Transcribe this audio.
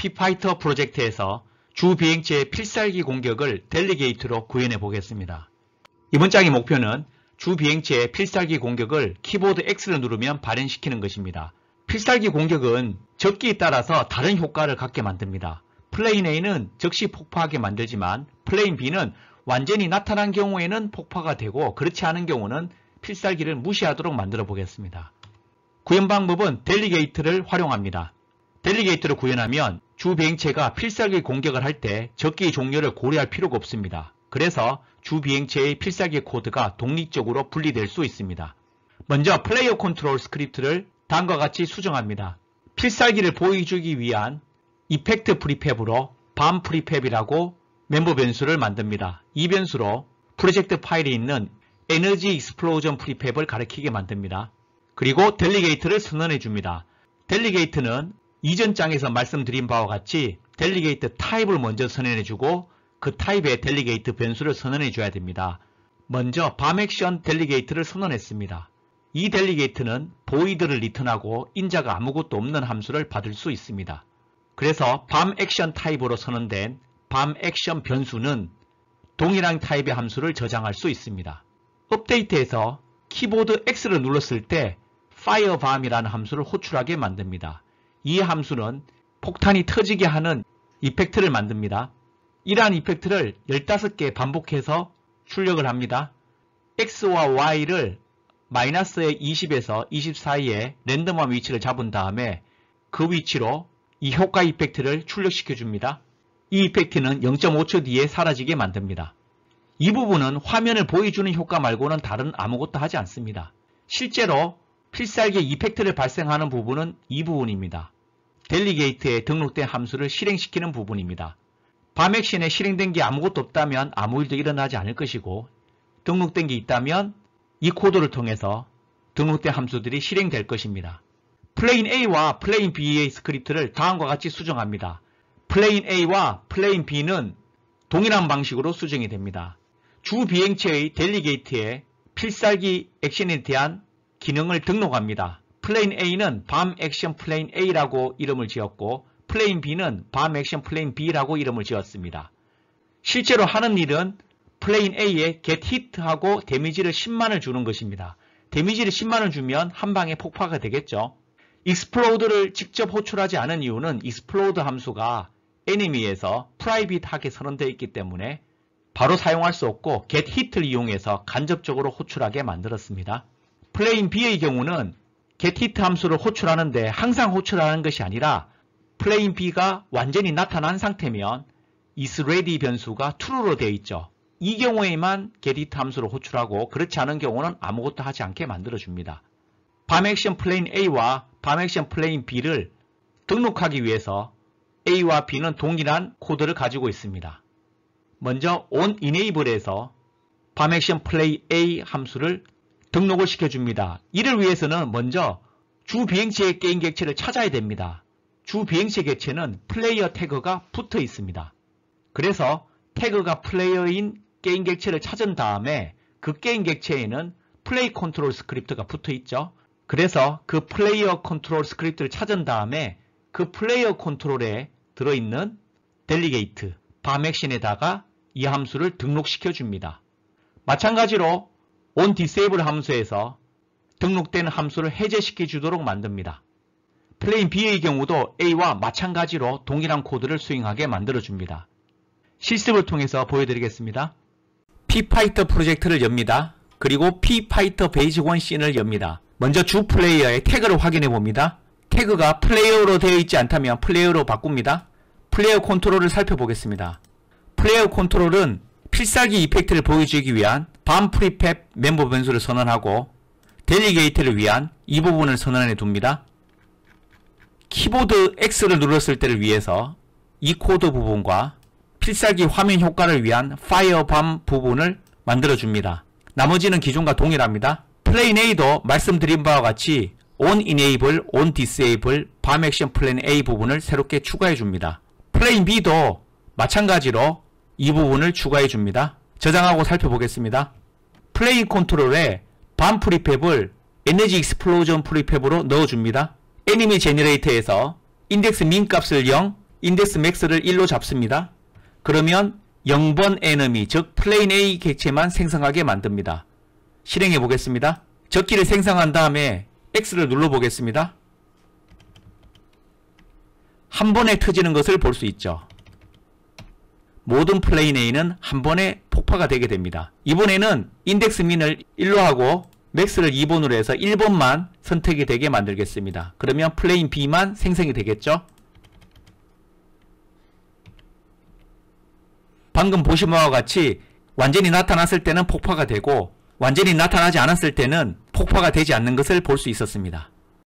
피파이터 프로젝트에서 주 비행체의 필살기 공격을 델리게이트로 구현해 보겠습니다. 이번 장의 목표는 주 비행체의 필살기 공격을 키보드 X를 누르면 발현시키는 것입니다. 필살기 공격은 적기에 따라서 다른 효과를 갖게 만듭니다. 플레인 A는 즉시 폭파하게 만들지만 플레인 B는 완전히 나타난 경우에는 폭파가 되고 그렇지 않은 경우는 필살기를 무시하도록 만들어 보겠습니다. 구현 방법은 델리게이트를 활용합니다. 델리게이트를 구현하면 주 비행체가 필살기 공격을 할 때 적기의 종료를 고려할 필요가 없습니다. 그래서 주 비행체의 필살기 코드가 독립적으로 분리될 수 있습니다. 먼저 플레이어 컨트롤 스크립트를 다음과 같이 수정합니다. 필살기를 보여주기 위한 이펙트 프리팹으로 밤 프리팹이라고 멤버 변수를 만듭니다. 이 변수로 프로젝트 파일에 있는 에너지 익스플로전 프리팹을 가리키게 만듭니다. 그리고 델리게이트를 선언해 줍니다. 델리게이트는 이전 장에서 말씀드린 바와 같이 델리게이트 타입을 먼저 선언해 주고 그 타입의 델리게이트 변수를 선언해 줘야 됩니다. 먼저 밤 액션 델리게이트를 선언했습니다. 이 델리게이트는 보이드를 리턴하고 인자가 아무것도 없는 함수를 받을 수 있습니다. 그래서 밤 액션 타입으로 선언된 밤 액션 변수는 동일한 타입의 함수를 저장할 수 있습니다. 업데이트에서 키보드 X를 눌렀을 때 fireBomb이라는 함수를 호출하게 만듭니다. 이 함수는 폭탄이 터지게 하는 이펙트를 만듭니다. 이러한 이펙트를 15개 반복해서 출력을 합니다. X와 Y를 마이너스의 20에서 20 사이에 랜덤한 위치를 잡은 다음에 그 위치로 이 효과 이펙트를 출력시켜 줍니다. 이 이펙트는 0.5초 뒤에 사라지게 만듭니다. 이 부분은 화면을 보여주는 효과 말고는 다른 아무것도 하지 않습니다. 실제로 필살기 이펙트를 발생하는 부분은 이 부분입니다. 델리게이트에 등록된 함수를 실행시키는 부분입니다. 밤 액션에 실행된 게 아무것도 없다면 아무 일도 일어나지 않을 것이고 등록된 게 있다면 이 코드를 통해서 등록된 함수들이 실행될 것입니다. 플레인 A와 플레인 B의 스크립트를 다음과 같이 수정합니다. 플레인 A와 플레인 B는 동일한 방식으로 수정이 됩니다. 주 비행체의 델리게이트에 필살기 액션에 대한 기능을 등록합니다. 플레인 A는 밤 액션 플레인 A라고 이름을 지었고 플레인 B는 밤 액션 플레인 B라고 이름을 지었습니다. 실제로 하는 일은 플레인 A에 get hit하고 데미지를 10만을 주는 것입니다. 데미지를 10만을 주면 한 방에 폭파가 되겠죠. explode를 직접 호출하지 않은 이유는 explode 함수가 enemy에서 private하게 선언되어 있기 때문에 바로 사용할 수 없고 get hit를 이용해서 간접적으로 호출하게 만들었습니다. 플레인 B의 경우는 get hit 함수를 호출하는데 항상 호출하는 것이 아니라 플레인 B가 완전히 나타난 상태면 isReady 변수가 true로 되어 있죠. 이 경우에만 get hit 함수를 호출하고 그렇지 않은 경우는 아무것도 하지 않게 만들어줍니다. 밤 액션 플레인 A와 밤 액션 플레인 B를 등록하기 위해서 A와 B는 동일한 코드를 가지고 있습니다. 먼저 onEnable에서 밤 액션 플레이 A 함수를 등록을 시켜줍니다. 이를 위해서는 먼저 주 비행체의 게임 객체를 찾아야 됩니다. 주 비행체 객체는 플레이어 태그가 붙어 있습니다. 그래서 태그가 플레이어인 게임 객체를 찾은 다음에 그 게임 객체에는 플레이 컨트롤 스크립트가 붙어 있죠. 그래서 그 플레이어 컨트롤 스크립트를 찾은 다음에 그 플레이어 컨트롤에 들어있는 델리게이트, 밤 액션에다가 이 함수를 등록시켜 줍니다. 마찬가지로 onDisable 함수에서 등록된 함수를 해제시켜 주도록 만듭니다. 플레인 B의 경우도 A와 마찬가지로 동일한 코드를 수행하게 만들어 줍니다. 실습을 통해서 보여드리겠습니다. 피파이터 프로젝트를 엽니다. 그리고 피파이터 베이직 1 씬을 엽니다. 먼저 주 플레이어의 태그를 확인해 봅니다. 태그가 플레이어로 되어 있지 않다면 플레이어로 바꿉니다. 플레이어 컨트롤을 살펴보겠습니다. 플레이어 컨트롤은 필살기 이펙트를 보여주기 위한 밤 프리팹 멤버 변수를 선언하고 델리게이트를 위한 이 부분을 선언해 둡니다. 키보드 X를 눌렀을 때를 위해서 이 코드 부분과 필살기 화면 효과를 위한 firebomb 부분을 만들어 줍니다. 나머지는 기존과 동일합니다. 플레인 A도 말씀드린 바와 같이 onEnable, onDisable, 밤 액션 플레인 A 부분을 새롭게 추가해 줍니다. 플레인 B도 마찬가지로 이 부분을 추가해 줍니다. 저장하고 살펴보겠습니다. 플레인 컨트롤에 밤 프리팹을 에너지 익스플로전 프리팹으로 넣어줍니다. 애니메 제너레이터에서 인덱스 민 값을 0, 인덱스 맥스를 1로 잡습니다. 그러면 0번 에너미, 즉 플레인 A 객체만 생성하게 만듭니다. 실행해 보겠습니다. 적기를 생성한 다음에 X를 눌러 보겠습니다. 한 번에 터지는 것을 볼 수 있죠. 모든 플레인 A는 한 번에 폭파가 되게 됩니다. 이번에는 인덱스 민을 1로 하고 맥스를 2번으로 해서 1번만 선택이 되게 만들겠습니다. 그러면 플레인 B만 생성이 되겠죠. 방금 보신 바와 같이 완전히 나타났을 때는 폭파가 되고 완전히 나타나지 않았을 때는 폭파가 되지 않는 것을 볼 수 있었습니다.